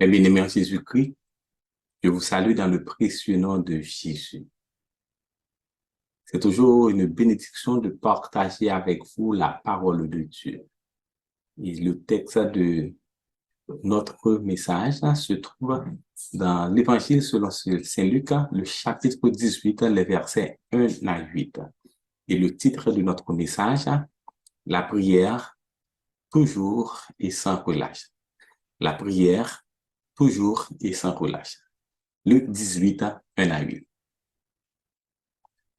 Mes bien-aimés en Jésus-Christ, je vous salue dans le précieux nom de Jésus. C'est toujours une bénédiction de partager avec vous la parole de Dieu. Et le texte de notre message se trouve dans l'Évangile selon Saint Luc, le chapitre 18, les versets 1 à 8. Et le titre de notre message, la prière, toujours et sans relâche. La prière, toujours et sans relâche. Luc 18, 1 à 8.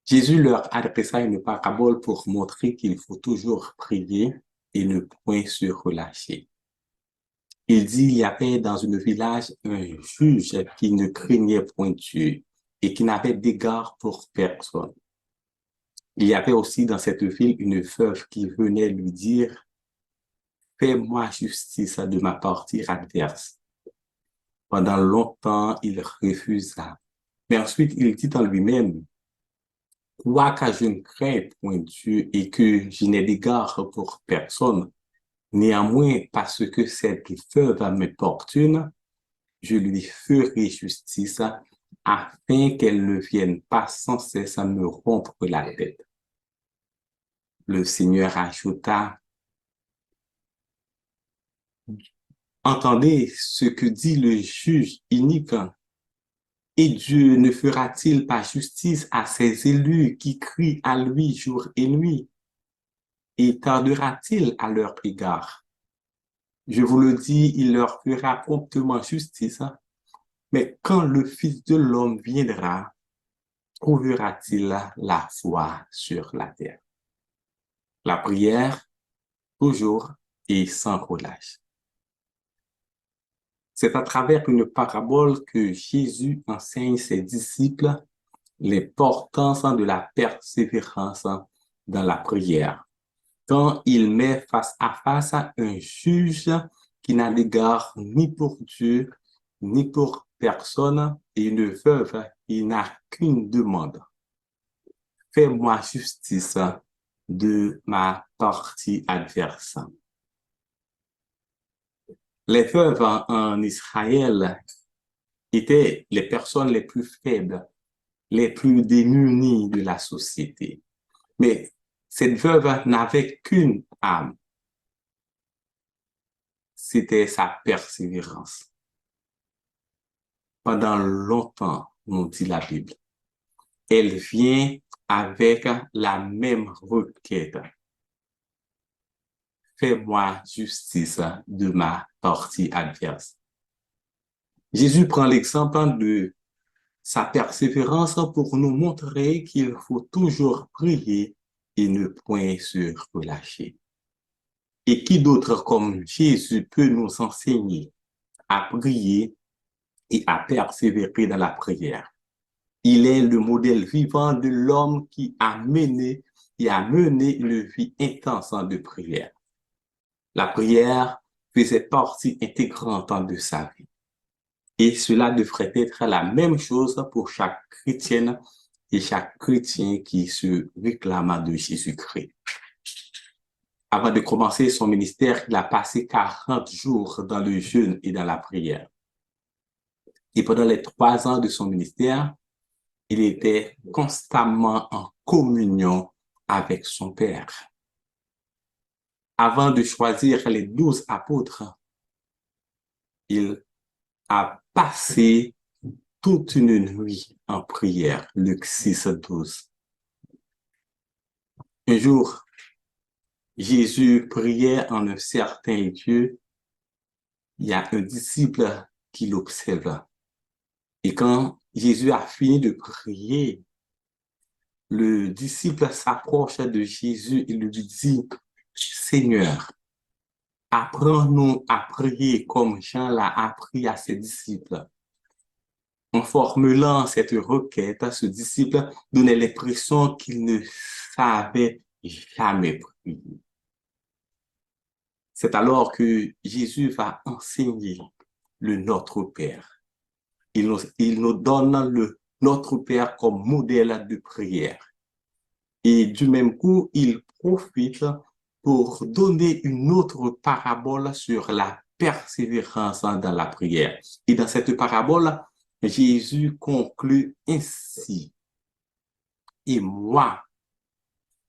Jésus leur adressa une parabole pour montrer qu'il faut toujours prier et ne point se relâcher. Il dit, il y avait dans un village un juge qui ne craignait point Dieu et qui n'avait d'égard pour personne. Il y avait aussi dans cette ville une veuve qui venait lui dire, fais-moi justice de ma partie adverse. Pendant longtemps, il refusa. Mais ensuite, il dit en lui-même, quoique je ne crains point Dieu et que je n'ai d'égard pour personne, néanmoins, parce que cette veuve m'importune, je lui ferai justice afin qu'elle ne vienne pas sans cesse à me rompre la tête. Le Seigneur ajouta, entendez ce que dit le juge inique. Et Dieu ne fera-t-il pas justice à ses élus qui crient à lui jour et nuit? Et tardera-t-il à leur égard? Je vous le dis, il leur fera promptement justice. Mais quand le Fils de l'homme viendra, trouvera-t-il la foi sur la terre? La prière, toujours et sans relâche. C'est à travers une parabole que Jésus enseigne ses disciples l'importance de la persévérance dans la prière. Quand il met face à face un juge qui n'a d'égard ni pour Dieu, ni pour personne, et une veuve qui n'a qu'une demande. Fais-moi justice de ma partie adverse. Les veuves en Israël étaient les personnes les plus faibles, les plus démunies de la société. Mais cette veuve n'avait qu'une âme. C'était sa persévérance. Pendant longtemps, nous dit la Bible, elle vient avec la même requête. Fais-moi justice de ma partie adverse. Jésus prend l'exemple de sa persévérance pour nous montrer qu'il faut toujours prier et ne point se relâcher. Et qui d'autre comme Jésus peut nous enseigner à prier et à persévérer dans la prière? Il est le modèle vivant de l'homme qui a mené une vie intense de prière. La prière faisait partie intégrante de sa vie. Et cela devrait être la même chose pour chaque chrétienne et chaque chrétien qui se réclame de Jésus-Christ. Avant de commencer son ministère, il a passé 40 jours dans le jeûne et dans la prière. Et pendant les 3 ans de son ministère, il était constamment en communion avec son Père. Avant de choisir les 12 apôtres, il a passé toute une nuit en prière. Luc 6, 12. Un jour, Jésus priait en un certain lieu. Il y a un disciple qui l'observe. Et quand Jésus a fini de prier, le disciple s'approche de Jésus et lui dit, Seigneur, apprends-nous à prier comme Jean l'a appris à ses disciples. En formulant cette requête, ce disciple donnait l'impression qu'il ne savait jamais prier. C'est alors que Jésus va enseigner le Notre Père. Il nous donne le Notre Père comme modèle de prière. Et du même coup, il profite pour donner une autre parabole sur la persévérance dans la prière. Et dans cette parabole, Jésus conclut ainsi. Et moi,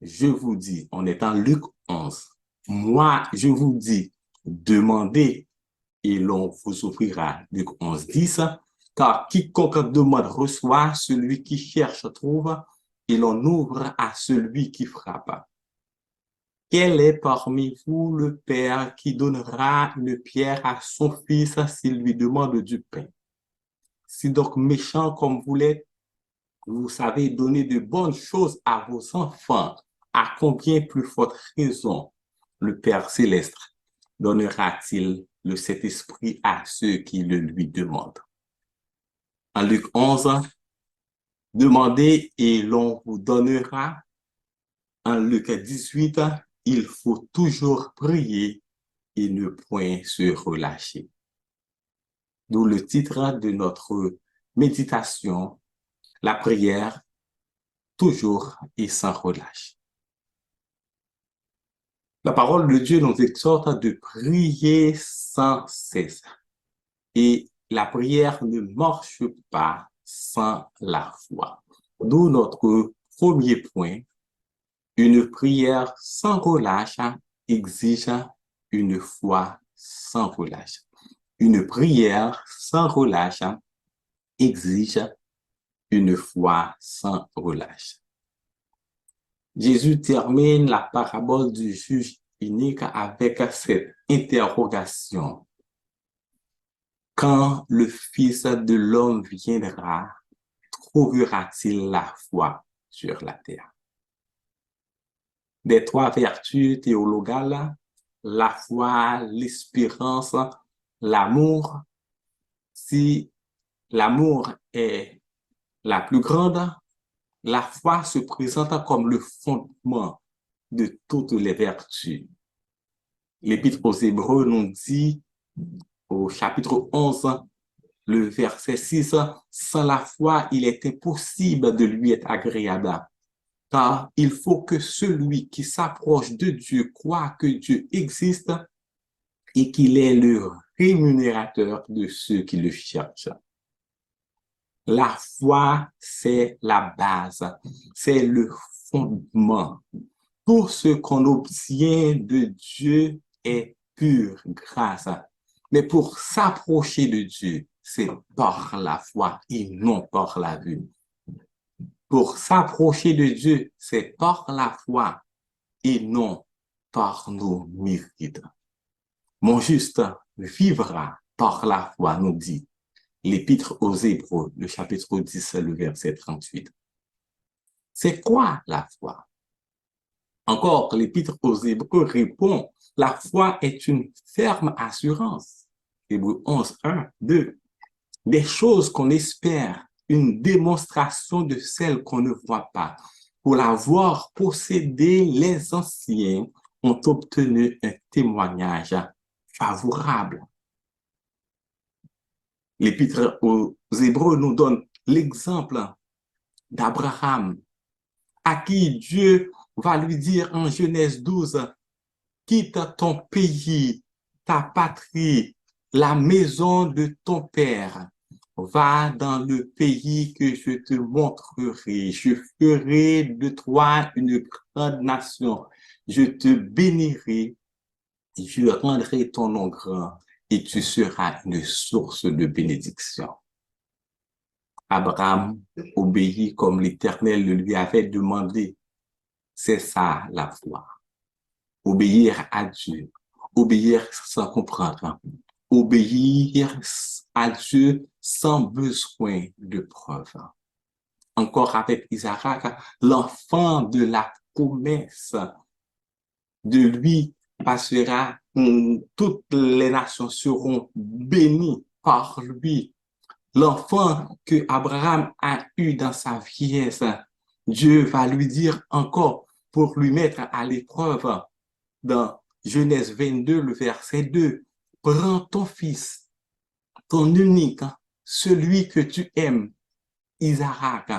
je vous dis, on est en Luc 11, moi, je vous dis, demandez et l'on vous offrira. Luc 11, 10, car quiconque demande reçoit, celui qui cherche trouve, et l'on ouvre à celui qui frappe. Quel est parmi vous le père qui donnera une pierre à son fils s'il lui demande du pain? Si donc méchant comme vous l'êtes, vous savez donner de bonnes choses à vos enfants, à combien plus forte raison le Père céleste donnera-t-il le Saint-Esprit à ceux qui le lui demandent? En Luc 11, demandez et l'on vous donnera. En Luc 18, il faut toujours prier et ne point se relâcher. D'où le titre de notre méditation, la prière, toujours et sans relâche. La parole de Dieu nous exhorte de prier sans cesse. Et la prière ne marche pas sans la foi. D'où notre premier point, une prière sans relâche exige une foi sans relâche. Une prière sans relâche exige une foi sans relâche. Jésus termine la parabole du juge unique avec cette interrogation. Quand le Fils de l'homme viendra, trouvera-t-il la foi sur la terre? Des trois vertus théologales, la foi, l'espérance, l'amour. Si l'amour est la plus grande, la foi se présente comme le fondement de toutes les vertus. L'Épître aux Hébreux nous dit au chapitre 11, le verset 6, sans la foi, il est impossible de lui être agréable, car il faut que celui qui s'approche de Dieu croit que Dieu existe et qu'il est le rémunérateur de ceux qui le cherchent. La foi, c'est la base, c'est le fondement. Tout ce qu'on obtient de Dieu est pure grâce. Mais pour s'approcher de Dieu, c'est par la foi et non par la vue. Pour s'approcher de Dieu, c'est par la foi et non par nos mérites. Mon juste vivra par la foi, nous dit l'Épître aux Hébreux, le chapitre 10, le verset 38. C'est quoi la foi? Encore, l'Épître aux Hébreux répond, la foi est une ferme assurance. Hébreux 11, 1, 2. Des choses qu'on espère, une démonstration de celles qu'on ne voit pas. Pour l'avoir possédé, les anciens ont obtenu un témoignage favorable. L'Épître aux Hébreux nous donne l'exemple d'Abraham, à qui Dieu va lui dire en Genèse 12, quitte ton pays, ta patrie, la maison de ton père. Va dans le pays que je te montrerai. Je ferai de toi une grande nation. Je te bénirai. Je rendrai ton nom grand et tu seras une source de bénédiction. Abraham obéit comme l'Éternel le lui avait demandé. C'est ça la foi. Obéir à Dieu. Obéir sans comprendre. Obéir à Dieu sans besoin de preuves. Encore avec Isaac, l'enfant de la promesse, de lui passera, toutes les nations seront bénies par lui. L'enfant que Abraham a eu dans sa vieillesse, Dieu va lui dire encore pour lui mettre à l'épreuve dans Genèse 22, le verset 2, prends ton fils, ton unique, celui que tu aimes, Isaac,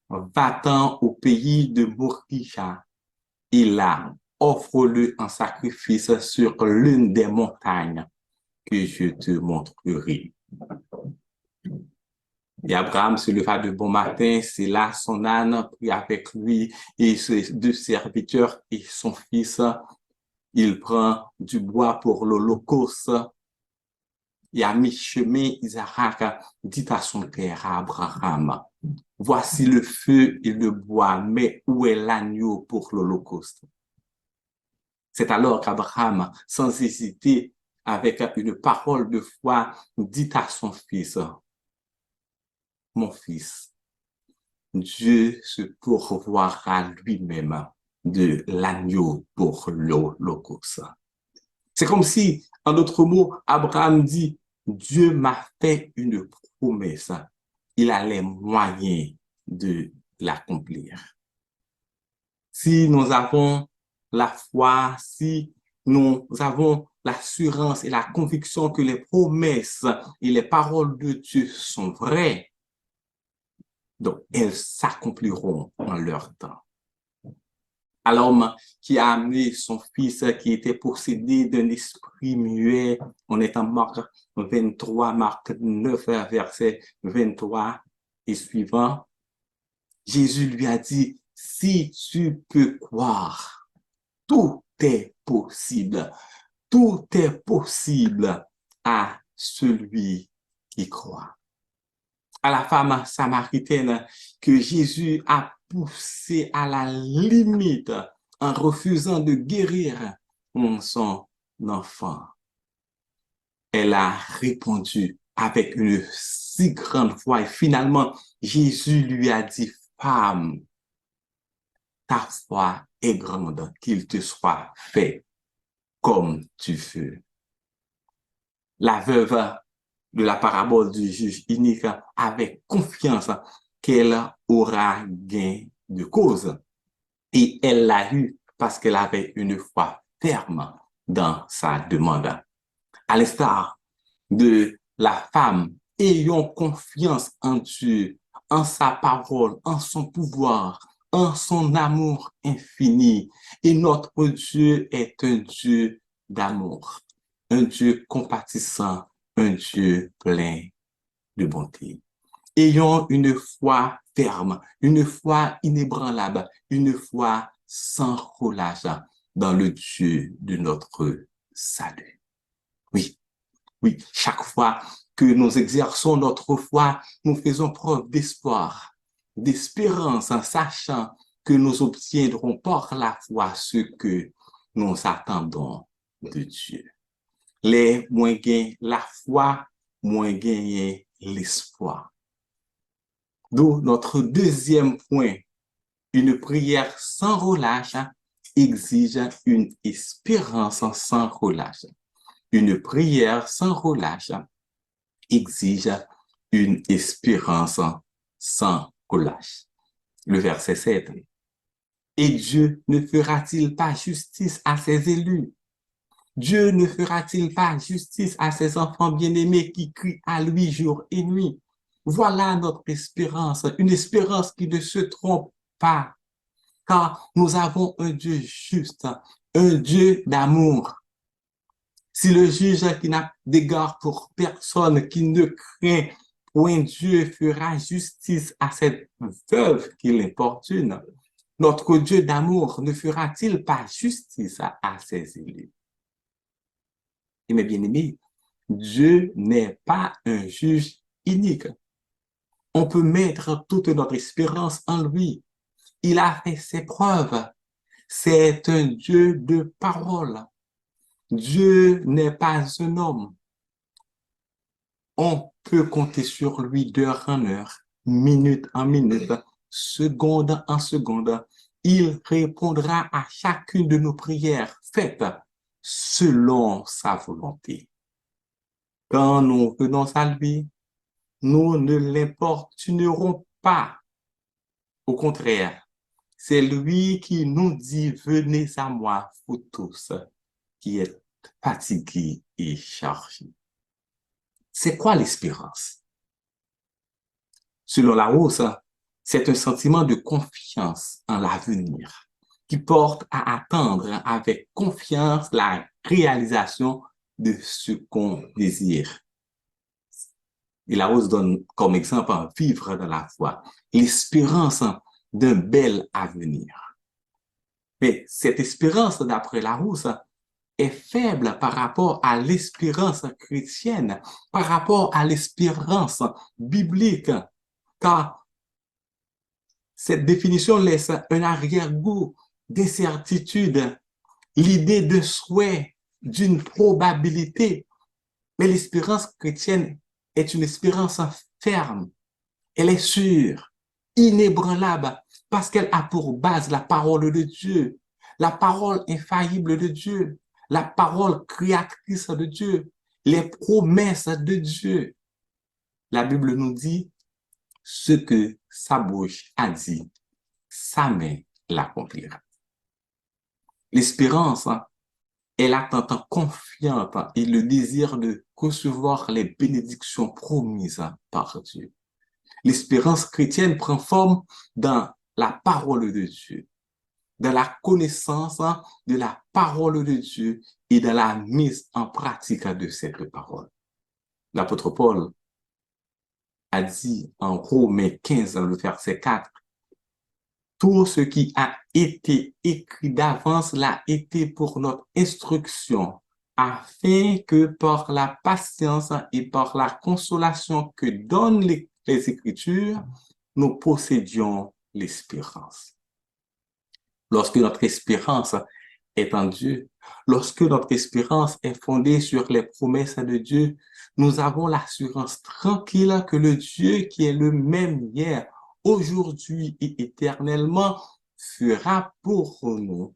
va-t'en au pays de Moriah, et là, offre-le en sacrifice sur l'une des montagnes. que je te montrerai. Et Abraham se leva de bon matin, c'est là son âne, prit avec lui et ses deux serviteurs et son fils. Il prend du bois pour l'holocauste. Et à mi-chemin, Isaac dit à son père Abraham, voici le feu et le bois, mais où est l'agneau pour l'holocauste? C'est alors qu'Abraham, sans hésiter, avec une parole de foi, dit à son fils, mon fils, Dieu se pourvoira lui-même de l'agneau pour l'holocauste. C'est comme si, en d'autres mots, Abraham dit, Dieu m'a fait une promesse. Il a les moyens de l'accomplir. Si nous avons la foi, si nous avons l'assurance et la conviction que les promesses et les paroles de Dieu sont vraies, donc elles s'accompliront en leur temps. À l'homme qui a amené son fils qui était possédé d'un esprit muet, on est en Marc 23, Marc 9, verset 23 et suivant, Jésus lui a dit, si tu peux croire, tout est possible. Tout est possible à celui qui croit. À la femme samaritaine que Jésus a poussée à la limite en refusant de guérir son enfant. Elle a répondu avec une si grande foi et finalement Jésus lui a dit, femme, ta foi est grande, qu'il te soit fait comme tu veux. La veuve de la parabole du juge unique avait confiance qu'elle aura gain de cause. Et elle l'a eu parce qu'elle avait une foi ferme dans sa demande. À l'instar de la femme, ayons confiance en Dieu, en sa parole, en son pouvoir, en son amour infini. Et notre Dieu est un Dieu d'amour, un Dieu compatissant, un Dieu plein de bonté. Ayons une foi ferme, une foi inébranlable, une foi sans relâche dans le Dieu de notre salut. Oui, oui, chaque fois que nous exerçons notre foi, nous faisons preuve d'espoir, d'espérance en sachant que nous obtiendrons par la foi ce que nous attendons de Dieu. Les moins gain la foi, moins gain l'espoir. D'où notre deuxième point, une prière sans relâche exige une espérance sans relâche. Une prière sans relâche exige une espérance sans relâche. Le verset 7. Et Dieu ne fera-t-il pas justice à ses élus? Dieu ne fera-t-il pas justice à ses enfants bien-aimés qui crient à lui jour et nuit? Voilà notre espérance, une espérance qui ne se trompe pas, car nous avons un Dieu juste, un Dieu d'amour. Si le juge qui n'a d'égard pour personne, qui ne craint point Dieu, fera justice à cette veuve qui l'importune, notre Dieu d'amour ne fera-t-il pas justice à ses élus? Et mes bien-aimés, Dieu n'est pas un juge unique. On peut mettre toute notre espérance en lui. Il a fait ses preuves. C'est un Dieu de parole. Dieu n'est pas un homme. On peut compter sur lui d'heure en heure, minute en minute, seconde en seconde. Il répondra à chacune de nos prières faites selon sa volonté. Quand nous venons à lui, nous ne l'importunerons pas. Au contraire, c'est lui qui nous dit, venez à moi, vous tous, qui êtes fatigués et chargés. C'est quoi l'espérance? Selon la hausse, c'est un sentiment de confiance en l'avenir qui porte à attendre avec confiance la réalisation de ce qu'on désire. Et la rose donne comme exemple vivre dans la foi, l'espérance d'un bel avenir. Mais cette espérance, d'après la rose, est faible par rapport à l'espérance chrétienne, par rapport à l'espérance biblique, car cette définition laisse un arrière-goût d'incertitude, l'idée de souhait, d'une probabilité. Mais l'espérance chrétienne est une espérance ferme, elle est sûre, inébranlable, parce qu'elle a pour base la parole de Dieu, la parole infaillible de Dieu, la parole créatrice de Dieu, les promesses de Dieu. La Bible nous dit ce que sa bouche a dit, sa main l'accomplira. L'espérance est l'attente confiante et le désir de recevoir les bénédictions promises par Dieu. L'espérance chrétienne prend forme dans la parole de Dieu, dans la connaissance de la parole de Dieu et dans la mise en pratique de cette parole. L'apôtre Paul a dit en Romains 15, le verset 4, tout ce qui a été écrit d'avance l'a été pour notre instruction, afin que par la patience et par la consolation que donnent les Écritures, nous possédions l'espérance. Lorsque notre espérance est en Dieu, lorsque notre espérance est fondée sur les promesses de Dieu, nous avons l'assurance tranquille que le Dieu qui est le même hier, aujourd'hui et éternellement fera pour nous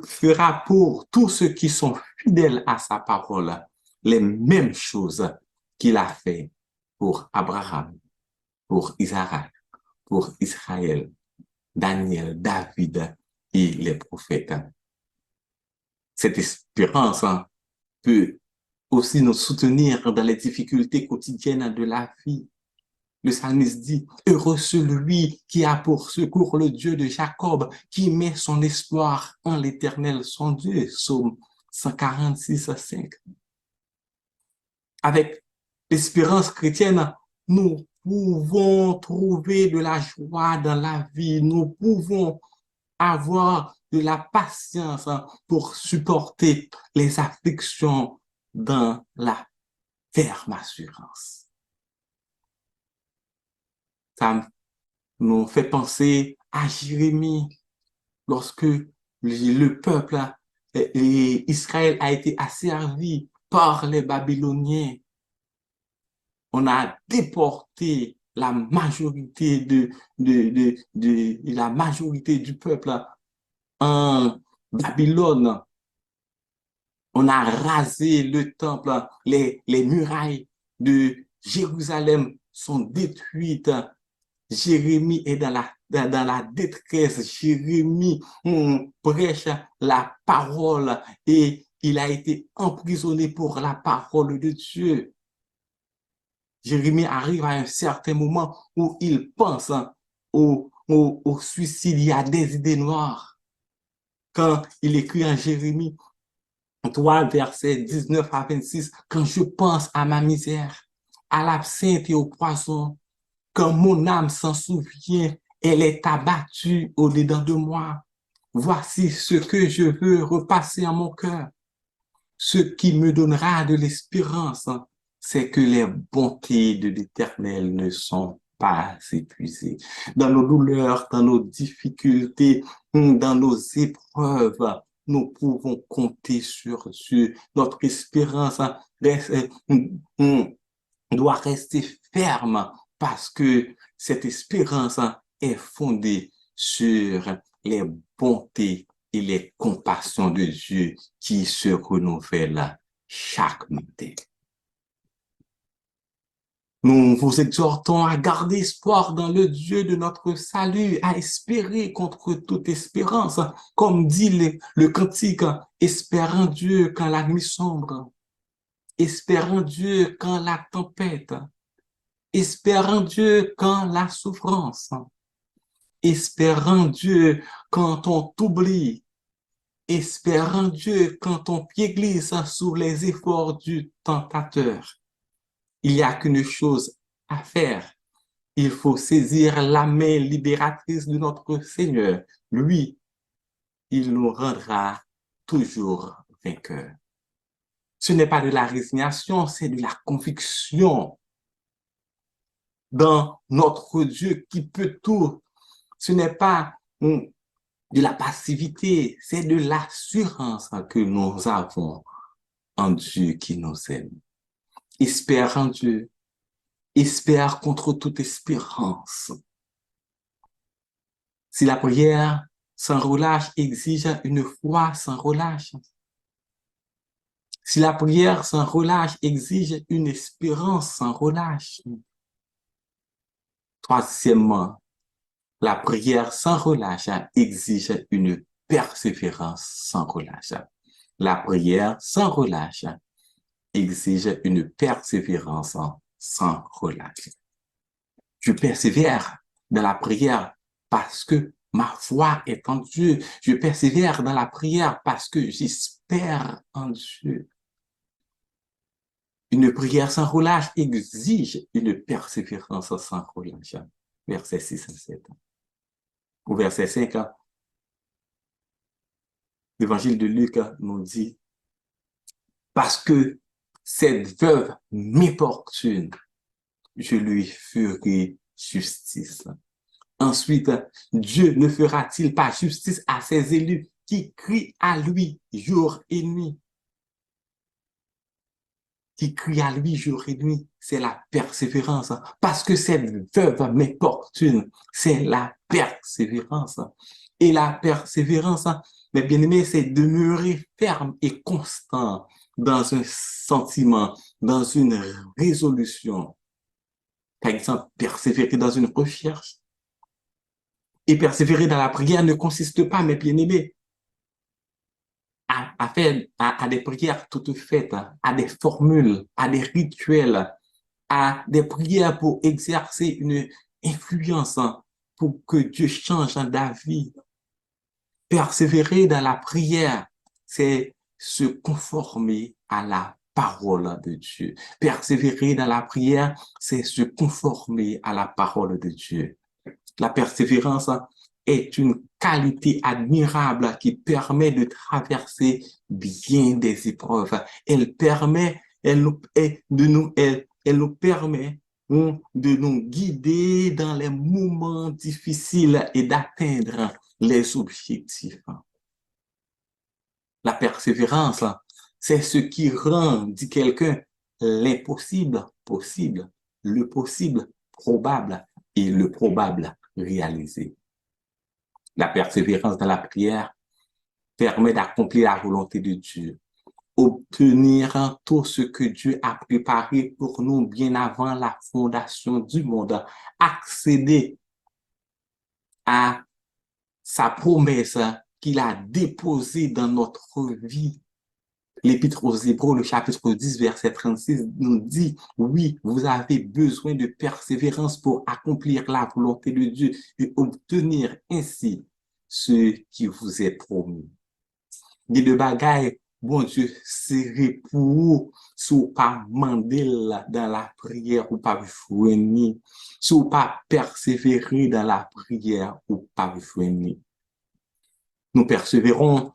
fera pour tous ceux qui sont fidèles à sa parole les mêmes choses qu'il a fait pour Abraham, pour Isaac, pour Israël, Daniel, David et les prophètes. Cette espérance peut aussi nous soutenir dans les difficultés quotidiennes de la vie. Le psalmiste dit, heureux celui qui a pour secours le Dieu de Jacob, qui met son espoir en l'Éternel, son Dieu. Psaume 146, 5. Avec l'espérance chrétienne, nous pouvons trouver de la joie dans la vie, nous pouvons avoir de la patience pour supporter les afflictions dans la ferme assurance. Ça nous fait penser à Jérémie lorsque le peuple Israël a été asservi par les Babyloniens. On a déporté la majorité la majorité du peuple en Babylone. On a rasé le temple, les murailles de Jérusalem sont détruites. Jérémie est dans la détresse. Jérémie prêche la parole et il a été emprisonné pour la parole de Dieu. Jérémie arrive à un certain moment où il pense au suicide. Il y a des idées noires. Quand il écrit en Jérémie 3, versets 19 à 26, quand je pense à ma misère, à l'absinthe et au poison, quand mon âme s'en souvient, elle est abattue au-dedans de moi. Voici ce que je veux repasser en mon cœur. Ce qui me donnera de l'espérance, c'est que les bontés de l'Éternel ne sont pas épuisées. Dans nos douleurs, dans nos difficultés, dans nos épreuves, nous pouvons compter sur Dieu. Notre espérance doit rester ferme parce que cette espérance est fondée sur les bontés et les compassions de Dieu qui se renouvellent chaque matin. Nous vous exhortons à garder espoir dans le Dieu de notre salut, à espérer contre toute espérance, comme dit le cantique, espérant Dieu quand la nuit sombre, espérant Dieu quand la tempête, espérant Dieu quand la souffrance, espérant Dieu quand on t'oublie, Espère en Dieu quand ton pied glisse sous les efforts du tentateur. Il n'y a qu'une chose à faire. Il faut saisir la main libératrice de notre Seigneur. Lui, il nous rendra toujours vainqueurs. Ce n'est pas de la résignation, c'est de la conviction dans notre Dieu qui peut tout. Ce n'est pas de la passivité, c'est de l'assurance que nous avons en Dieu qui nous aime. Espère en Dieu, espère contre toute espérance. Si la prière sans relâche exige une foi sans relâche, si la prière sans relâche exige une espérance sans relâche, troisièmement, la prière sans relâche exige une persévérance sans relâche. La prière sans relâche exige une persévérance sans relâche. Je persévère dans la prière parce que ma foi est en Dieu. Je persévère dans la prière parce que j'espère en Dieu. Une prière sans relâche exige une persévérance sans relâche. Verset 6 à 7. Au verset 5, l'évangile de Luc nous dit, parce que cette veuve m'importune, je lui ferai justice. Ensuite, Dieu ne fera-t-il pas justice à ses élus qui crient à lui jour et nuit? Qui crient à lui jour et nuit, c'est la persévérance. Parce que cette veuve m'importune, c'est la persévérance. Et la persévérance, mes bien-aimés, c'est demeurer ferme et constant dans un sentiment, dans une résolution. Par exemple, persévérer dans une recherche. Et persévérer dans la prière ne consiste pas, mes bien-aimés, à faire à des prières toutes faites, à des formules, à des rituels, à des prières pour exercer une influence, pour que Dieu change d'avis. Persévérer dans la prière, c'est se conformer à la parole de Dieu. Persévérer dans la prière, c'est se conformer à la parole de Dieu. La persévérance est une qualité admirable qui permet de traverser bien des épreuves. Elle nous permet de nous guider dans les moments difficiles et d'atteindre les objectifs. La persévérance, c'est ce qui rend, dit quelqu'un, l'impossible possible, le possible probable et le probable réalisé. La persévérance dans la prière permet d'accomplir la volonté de Dieu, obtenir tout ce que Dieu a préparé pour nous bien avant la fondation du monde, accéder à sa promesse qu'il a déposée dans notre vie. L'Épître aux Hébreux, le chapitre 10, verset 36, nous dit, oui, vous avez besoin de persévérance pour accomplir la volonté de Dieu et obtenir ainsi ce qui vous est promis. Dit de bagaille, bon Dieu, c'est pour vous, si vous pas mandé dans la prière ou pas joindre, si vous pas persévérer dans la prière ou pas joindre. Nous persévérons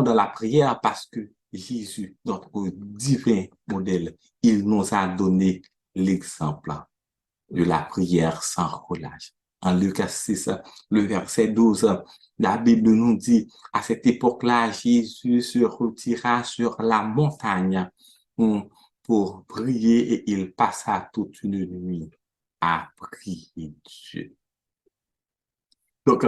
dans la prière parce que Jésus, notre divin modèle, il nous a donné l'exemple de la prière sans relâche. En Luc 6, le verset 12, la Bible nous dit, à cette époque-là, Jésus se retira sur la montagne pour prier et il passa toute une nuit à prier Dieu. Donc,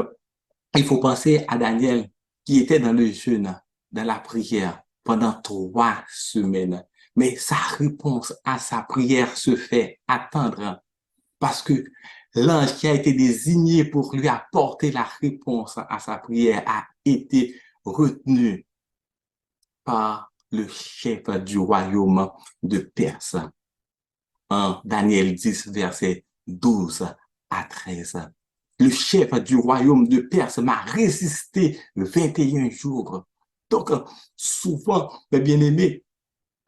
il faut penser à Daniel qui était dans le jeûne, dans la prière pendant 3 semaines. Mais sa réponse à sa prière se fait attendre parce que l'ange qui a été désigné pour lui apporter la réponse à sa prière a été retenu par le chef du royaume de Perse. En Daniel 10, verset 12 à 13. le chef du royaume de Perse m'a résisté 21 jours. Donc, souvent, mes bien-aimés,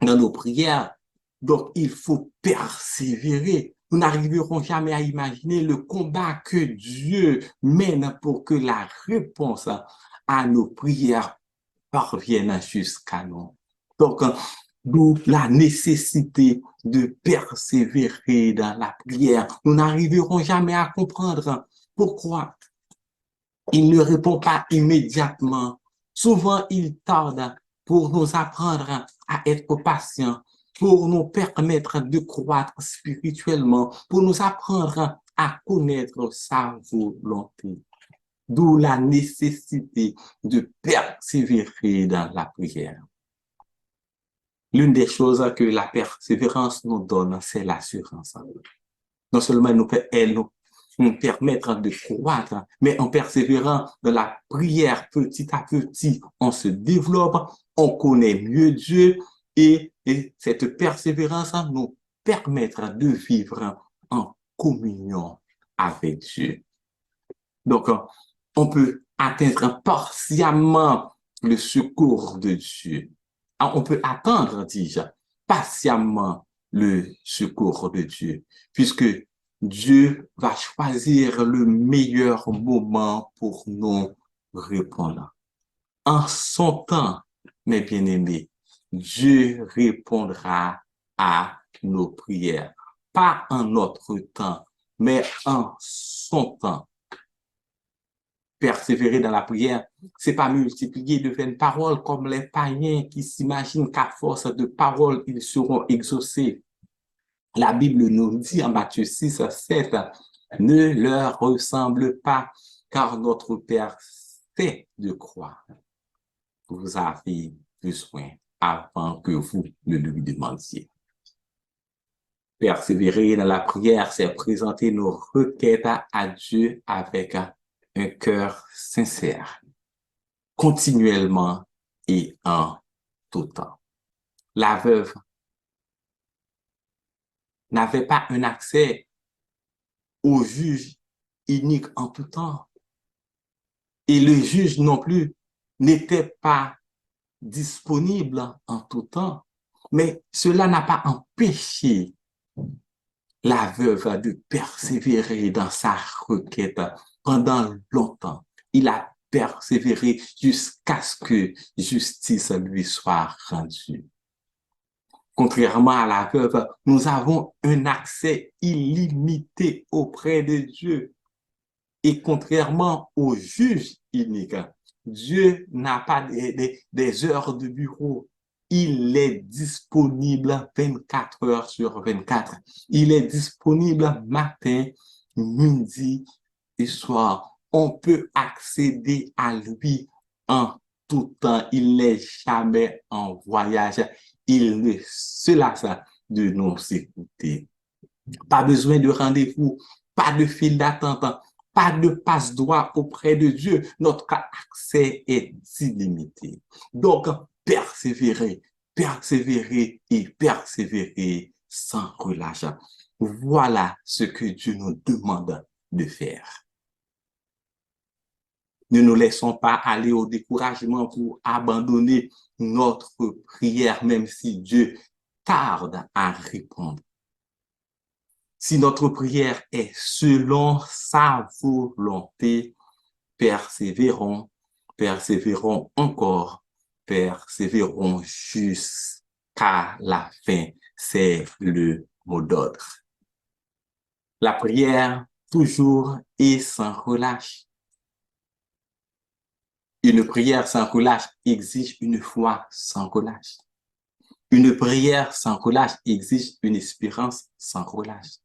dans nos prières, donc il faut persévérer. Nous n'arriverons jamais à imaginer le combat que Dieu mène pour que la réponse à nos prières parvienne jusqu'à nous. Donc, d'où la nécessité de persévérer dans la prière. Nous n'arriverons jamais à comprendre pourquoi il ne répond pas immédiatement. Souvent, il tarde pour nous apprendre à être patients, pour nous permettre de croître spirituellement, pour nous apprendre à connaître sa volonté. D'où la nécessité de persévérer dans la prière. L'une des choses que la persévérance nous donne, c'est l'assurance. Non seulement elle nous permettre de croître, mais en persévérant dans la prière petit à petit, on se développe, on connaît mieux Dieu et cette persévérance nous permettra de vivre en communion avec Dieu. Donc, on peut atteindre partiellement le secours de Dieu. On peut attendre, dis-je, patiemment le secours de Dieu, puisque Dieu va choisir le meilleur moment pour nous répondre. En son temps, mes bien-aimés, Dieu répondra à nos prières. Pas en notre temps, mais en son temps. Persévérer dans la prière, c'est pas multiplier de vaines paroles comme les païens qui s'imaginent qu'à force de paroles, ils seront exaucés. La Bible nous dit en Matthieu 6, 7, ne leur ressemble pas, car notre Père sait de quoi vous avez besoin avant que vous ne lui demandiez. Persévérer dans la prière, c'est présenter nos requêtes à Dieu avec un cœur sincère, continuellement et en tout temps. La veuve n'avait pas un accès au juge unique en tout temps. Et le juge non plus n'était pas disponible en tout temps. Mais cela n'a pas empêché la veuve de persévérer dans sa requête pendant longtemps. Il a persévéré jusqu'à ce que justice lui soit rendue. Contrairement à la veuve, nous avons un accès illimité auprès de Dieu. Et contrairement au juge unique, Dieu n'a pas des heures de bureau. Il est disponible 24 heures sur 24. Il est disponible matin, midi et soir. On peut accéder à lui en tout temps. Il n'est jamais en voyage. Il ne se lasse de nous écouter. Pas besoin de rendez-vous, pas de file d'attente, pas de passe-droit auprès de Dieu. Notre accès est illimité. Donc, persévérer, persévérer et persévérer sans relâche. Voilà ce que Dieu nous demande de faire. Ne nous laissons pas aller au découragement pour abandonner notre prière, même si Dieu tarde à répondre. Si notre prière est selon sa volonté, persévérons, persévérons encore, persévérons jusqu'à la fin. C'est le mot d'ordre. La prière, toujours et sans relâche. Une prière sans relâche exige une foi sans relâche. Une prière sans relâche exige une espérance sans relâche.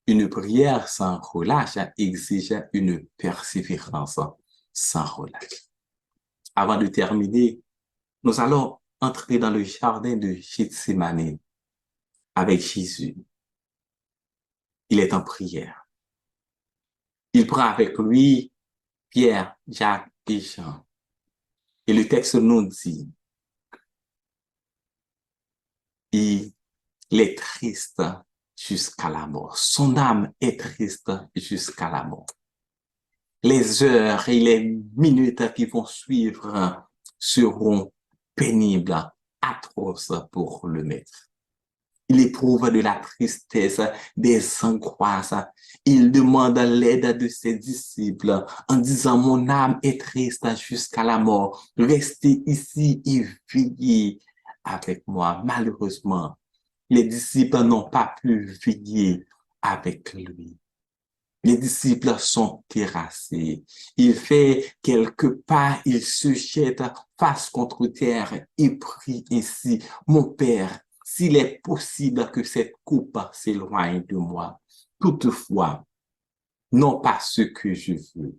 Une prière sans relâche exige une persévérance sans relâche. Avant de terminer, nous allons entrer dans le jardin de Gethsémane avec Jésus. Il est en prière. Il prend avec lui Pierre, Jacques et Jean. Et le texte nous dit, il est triste jusqu'à la mort. Son âme est triste jusqu'à la mort. les heures et les minutes qui vont suivre seront pénibles, atroces pour le maître. Il éprouve de la tristesse, des angoisses. Il demande l'aide de ses disciples en disant, mon âme est triste jusqu'à la mort. Restez ici et veillez avec moi. Malheureusement, les disciples n'ont pas pu veiller avec lui. Les disciples sont terrassés. Il fait quelques pas, il se jette face contre terre et prie ainsi, mon Père, s'il est possible que cette coupe s'éloigne de moi. Toutefois, non pas ce que je veux,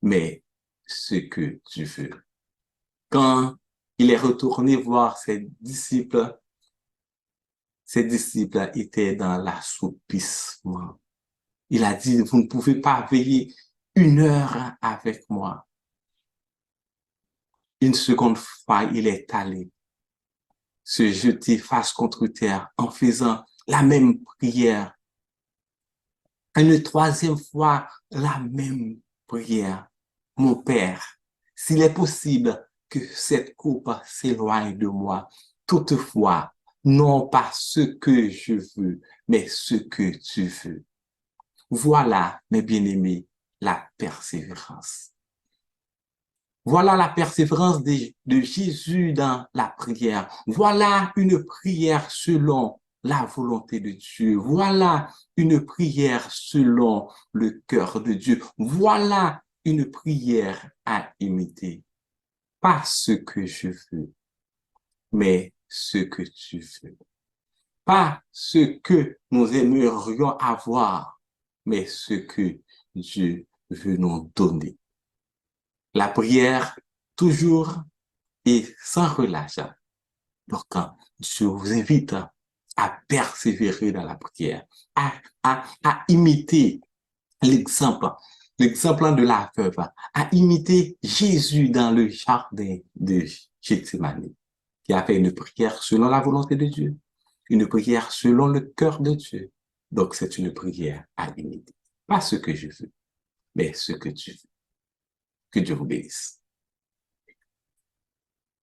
mais ce que tu veux. Quand il est retourné voir ses disciples étaient dans l'assoupissement. Il a dit, vous ne pouvez pas veiller 1 heure avec moi. Une seconde fois, il est allé se jeter face contre terre en faisant la même prière. Une troisième fois, la même prière. Mon Père, s'il est possible que cette coupe s'éloigne de moi, toutefois, non pas ce que je veux, mais ce que tu veux. Voilà, mes bien-aimés, la persévérance. Voilà la persévérance de Jésus dans la prière. Voilà une prière selon la volonté de Dieu. Voilà une prière selon le cœur de Dieu. Voilà une prière à imiter. Pas ce que je veux, mais ce que tu veux. Pas ce que nous aimerions avoir, mais ce que Dieu veut nous donner. La prière, toujours et sans relâche. Donc, je vous invite à persévérer dans la prière, à imiter l'exemple, l'exemple de la veuve, à imiter Jésus dans le jardin de Gethsémani, qui a fait une prière selon la volonté de Dieu, une prière selon le cœur de Dieu. Donc, c'est une prière à imiter. Pas ce que je veux, mais ce que tu veux. Que Dieu vous bénisse.